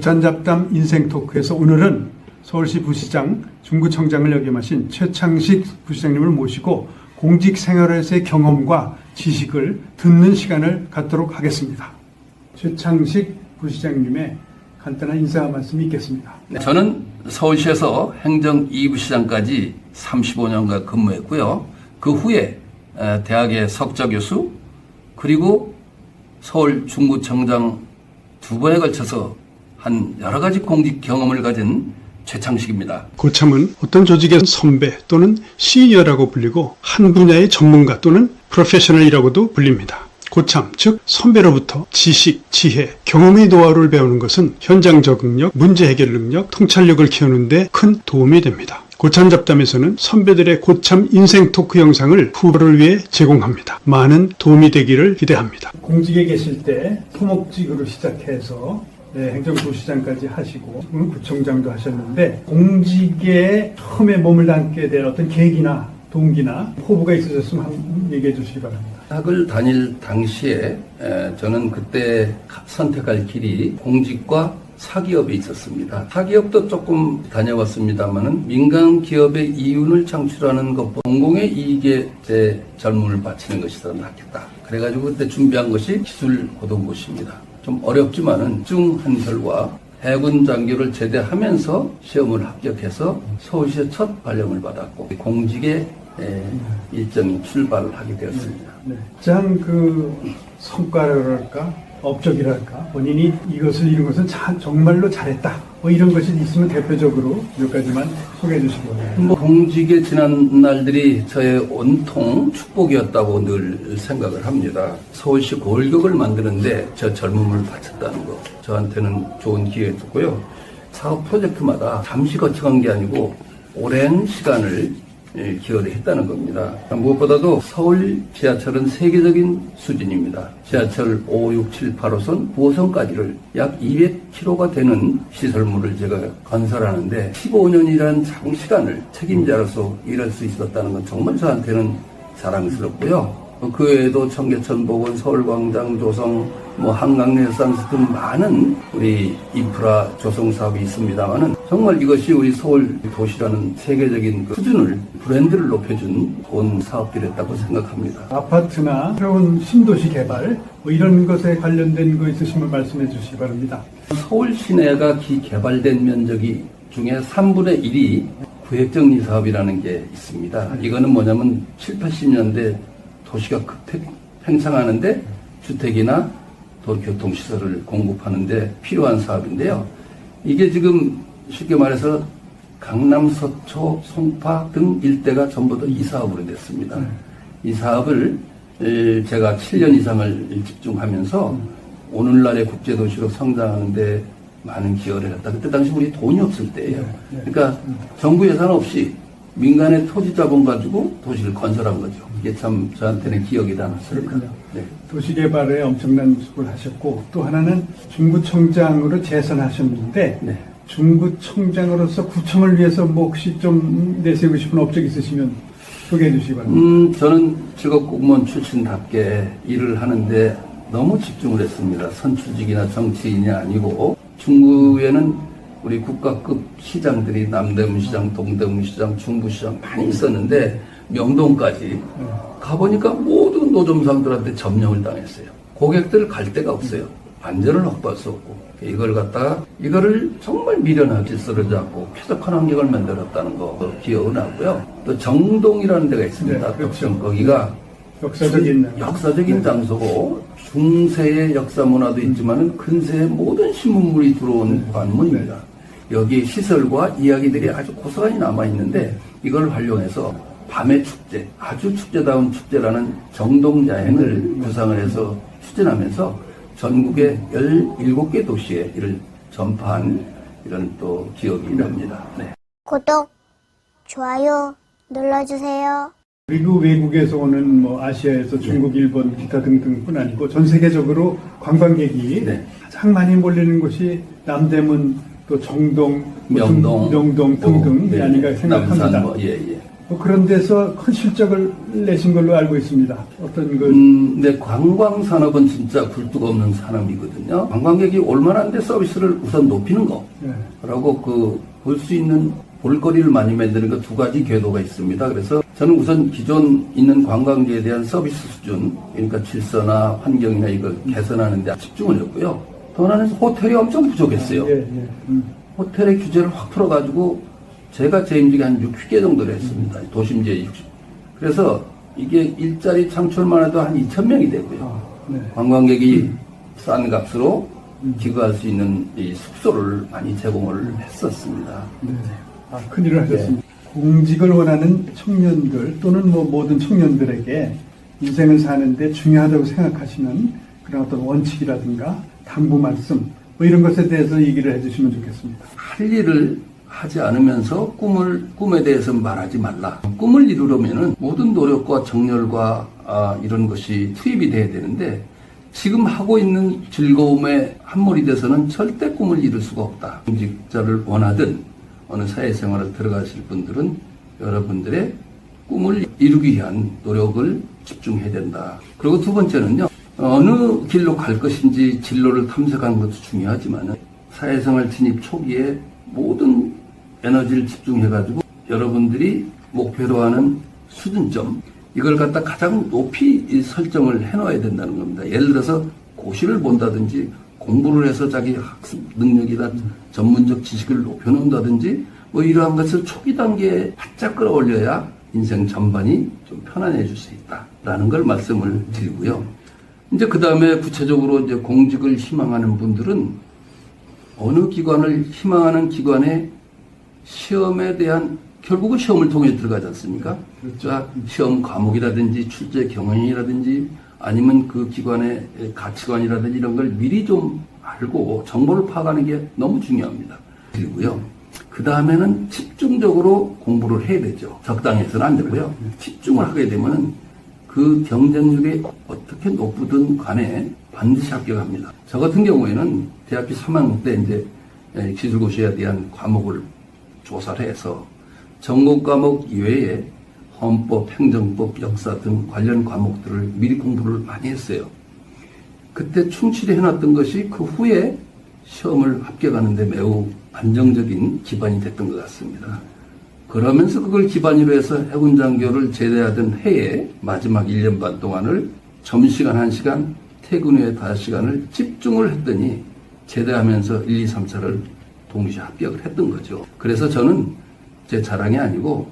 고찬잡담 인생 토크에서 오늘은 서울시 부시장 중구청장을 역임하신 최창식 부시장님을 모시고 공직 생활에서의 경험과 지식을 듣는 시간을 갖도록 하겠습니다. 최창식 부시장님의 간단한 인사 말씀이 있겠습니다. 네, 저는 서울시에서 행정 2부 시장까지 35년간 근무했고요. 그 후에 대학의 석좌 교수 그리고 서울 중구청장 2번에 걸쳐서 한 여러 가지 공직 경험을 가진 최창식입니다. 고참은 어떤 조직의 선배 또는 시니어라고 불리고 한 분야의 전문가 또는 프로페셔널이라고도 불립니다. 고참, 즉 선배로부터 지식, 지혜, 경험의 노하우를 배우는 것은 현장 적응력, 문제 해결 능력, 통찰력을 키우는 데 큰 도움이 됩니다. 고참 잡담에서는 선배들의 고참 인생 토크 영상을 후보를 위해 제공합니다. 많은 도움이 되기를 기대합니다. 공직에 계실 때 토목직으로 시작해서 행정부시장까지 하시고 지금 구청장도 하셨는데 공직에 처음에 몸을 담게 된 어떤 계기나 동기나 포부가 있으셨으면 한번 얘기해 주시기 바랍니다. 학을 다닐 당시에 저는 그때 선택할 길이 공직과 사기업에 있었습니다. 사기업도 조금 다녀봤습니다만은 민간 기업의 이윤을 창출하는 것, 공공의 이익에 제 젊음을 바치는 것이 더 낫겠다. 그래가지고 그때 준비한 것이 기술고등고시입니다. 좀 어렵지만은 집중한 결과 해군 장교를 제대하면서 시험을 합격해서 서울시의 첫 발령을 받았고 공직에 일정이 출발을 하게 되었습니다. 가장 성과랄까 업적이랄까 본인이 이것을 이룬 것은 정말로 잘했다. 이런 것이 있으면 대표적으로 몇 가지만 소개해 주시기 바랍니다. 공직에 지난 날들이 저의 온통 축복이었다고 늘 생각을 합니다. 서울시 골격을 만드는데 저 젊음을 바쳤다는 거 저한테는 좋은 기회였고요. 사업 프로젝트마다 잠시 거쳐간 게 아니고 오랜 시간을 기여를 했다는 겁니다. 무엇보다도 서울 지하철은 세계적인 수준입니다. 지하철 5, 6, 7, 8호선 9호선까지를 약 200km가 되는 시설물을 제가 건설하는데 15년이라는 장시간을 책임자로서 일할 수 있었다는 건 정말 저한테는 자랑스럽고요. 그 외에도 청계천 복원, 서울광장 조성, 한강레네상스 등 많은 우리 인프라 조성 사업이 있습니다만은 정말 이것이 우리 서울 도시라는 세계적인 수준을 브랜드를 높여준 좋은 사업들이었다고 생각합니다. 아파트나 새로운 신도시 개발 이런 것에 관련된 거 있으시면 말씀해 주시기 바랍니다. 서울 시내가 개발된 면적이 중에 3분의 1이 구획정리 사업이라는 게 있습니다. 이거는 뭐냐면 7, 80년대 도시가 급행 팽창하는데 주택이나 도로교통시설을 공급하는데 필요한 사업인데요. 이게 지금 쉽게 말해서 강남, 서초, 송파 등 일대가 전부 다 이 사업으로 됐습니다. 이 사업을 제가 7년 이상을 집중하면서 오늘날의 국제도시로 성장하는데 많은 기여를 했다. 그때 당시 우리 돈이 없을 때예요. 그러니까 정부 예산 없이 민간의 토지 자본 가지고 도시를 건설한 거죠. 이게 참 저한테는 기억이 남았습니다. 네. 도시개발에 엄청난 수고를 하셨고 또 하나는 중구청장으로 재선하셨는데 중구청장으로서 구청을 위해서 혹시 좀 내세우고 싶은 업적 있으시면 소개해 주시기 바랍니다. 저는 직업공무원 출신답게 일을 하는데 너무 집중을 했습니다. 선출직이나 정치인이 아니고 중구에는 우리 국가급 시장들이 남대문시장, 동대문시장, 중부시장 많이 있었는데 명동까지 가보니까 모든 노점상들한테 점령을 당했어요. 고객들 갈 데가 없어요. 안전을 확보할 수 없고 이거를 정말 미련한 질서를 잡고 쾌적한 환경을 만들었다는 거 기억은 나고요. 또 정동이라는 데가 있습니다. 그렇죠. 거기가 역사적인 장소고 중세의 역사 문화도 있지만 근세의 모든 신문물이 들어온 관문입니다. 여기 시설과 이야기들이 아주 고스란히 남아있는데 이걸 활용해서 밤의 축제, 아주 축제다운 축제라는 정동야행을 구상을 해서 추진하면서 전국의 17개 도시에 이를 전파한 이런 또 기억이 납니다. 네. 구독, 좋아요 눌러주세요. 그리고 외국에서 오는 아시아에서 중국, 일본, 기타 등등뿐 아니고 전 세계적으로 관광객이 가장 많이 몰리는 곳이 남대문, 또 정동, 명동 등등이 아닌가 생각합니다. 뭐 그런 데서 큰 실적을 내신 걸로 알고 있습니다. 어떤 그 네, 관광 산업은 진짜 굴뚝 없는 산업이거든요. 관광객이 올만한데 서비스를 우선 높이는 예. 거라고 볼 수 있는 볼거리를 많이 만드는 거 두 가지 궤도가 있습니다. 그래서 저는 우선 기존 있는 관광지에 대한 서비스 수준, 그러니까 질서나 환경이나 이걸 개선하는 데 집중을 했고요. 또 하나는 호텔이 엄청 부족했어요. 예, 예. 호텔의 규제를 확 풀어가지고 제가 제 임직에 한 60개 정도를 했습니다. 도심지에 60. 그래서 이게 일자리 창출만 해도 한 2,000명이 되고요. 네. 관광객이 싼 값으로 기거할 수 있는 이 숙소를 많이 제공을 했었습니다. 네. 아, 큰일을 하셨습니다. 공직을 원하는 청년들 또는 뭐 모든 청년들에게 인생을 사는데 중요하다고 생각하시는 그런 어떤 원칙이라든가 당부 말씀 뭐 이런 것에 대해서 얘기를 해주시면 좋겠습니다. 할 일을 하지 않으면서 꿈에 대해서 말하지 말라. 꿈을 이루려면은 모든 노력과 정열과 이런 것이 투입이 돼야 되는데 지금 하고 있는 즐거움에 함몰이 돼서는 절대 꿈을 이룰 수가 없다. 공직자를 원하든 어느 사회생활을 들어가실 분들은 여러분들의 꿈을 이루기 위한 노력을 집중해야 된다. 그리고 두 번째는요. 어느 길로 갈 것인지 진로를 탐색하는 것도 중요하지만 사회생활 진입 초기에 모든 에너지를 집중해가지고 여러분들이 목표로 하는 수준점 이걸 갖다 가장 높이 설정을 해놓아야 된다는 겁니다. 예를 들어서 고시를 본다든지 공부를 해서 자기 학습 능력이나 전문적 지식을 높여놓는다든지 뭐 이러한 것을 초기 단계에 바짝 끌어올려야 인생 전반이 좀 편안해질 수 있다라는 걸 말씀을 드리고요. 이제 그 다음에 구체적으로 이제 공직을 희망하는 분들은 어느 기관을 희망하는 기관의 시험에 대한 결국은 시험을 통해 들어가지 않습니까? 그러니까 시험 과목이라든지 출제 경영이라든지 아니면 그 기관의 가치관이라든지 이런 걸 미리 좀 알고 정보를 파악하는 게 너무 중요합니다. 그리고요. 그 다음에는 집중적으로 공부를 해야 되죠. 적당히 해서는 안 되고요. 집중을 하게 되면은 그 경쟁률이 어떻게 높든 간에 반드시 합격합니다. 저 같은 경우에는 대학교 3학년 때 이제 기술고시에 대한 과목을 조사를 해서 전공 과목 이외에 헌법, 행정법, 역사 등 관련 과목들을 미리 공부를 많이 했어요. 그때 충실히 해놨던 것이 그 후에 시험을 합격하는데 매우 안정적인 기반이 됐던 것 같습니다. 그러면서 그걸 기반으로 해서 해군 장교를 제대하던 해에 마지막 1년 반 동안을 점심시간 1시간, 퇴근 후에 5시간을 집중을 했더니 제대하면서 1, 2, 3, 4를 동시에 합격을 했던 거죠. 그래서 저는 제 자랑이 아니고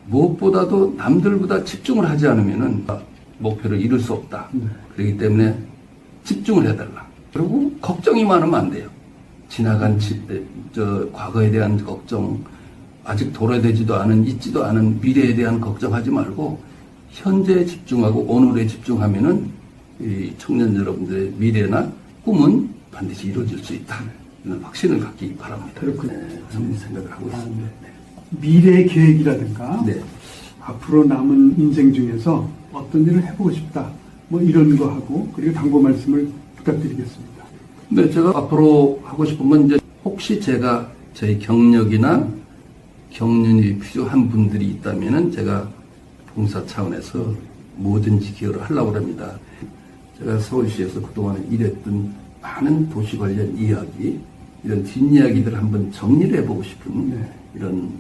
무엇보다도 남들보다 집중을 하지 않으면은 목표를 이룰 수 없다. 그렇기 때문에 집중을 해달라. 그리고 걱정이 많으면 안 돼요. 지나간 과거에 대한 걱정, 아직 도래되지도 않은, 있지도 않은 미래에 대한 걱정하지 말고 현재에 집중하고 오늘에 집중하면은 이 청년 여러분들의 미래나 꿈은 반드시 이루어질 수 있다. 이런 확신을 갖기 바랍니다. 그렇군요. 네, 저는 생각을 하고 있습니다. 네. 미래 계획이라든가 네. 앞으로 남은 인생 중에서 어떤 일을 해보고 싶다 뭐 이런 거 하고 그리고 당부 말씀을 부탁드리겠습니다. 네, 제가 앞으로 하고 싶은 건 이제 혹시 제가 저희 경력이나 경륜이 필요한 분들이 있다면은 제가 봉사 차원에서 뭐든지 기여를 하려고 합니다. 제가 서울시에서 그동안에 일했던 많은 도시 관련 이야기, 이런 뒷이야기들을 한번 정리를 해보고 싶은 이런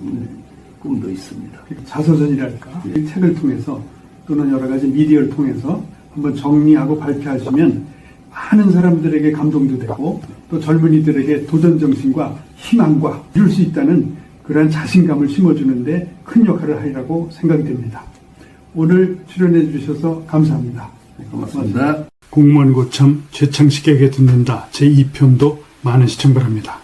꿈도 있습니다. 자서전이랄까 이 책을 통해서 또는 여러 가지 미디어를 통해서 한번 정리하고 발표하시면 많은 사람들에게 감동도 되고 또 젊은이들에게 도전 정신과 희망과 이룰 수 있다는 그러한 자신감을 심어주는데 큰 역할을 하리라고 생각이 됩니다. 오늘 출연해 주셔서 감사합니다. 네, 고맙습니다. 공무원 고참 최창식에게 듣는다 제2편도 많은 시청 바랍니다.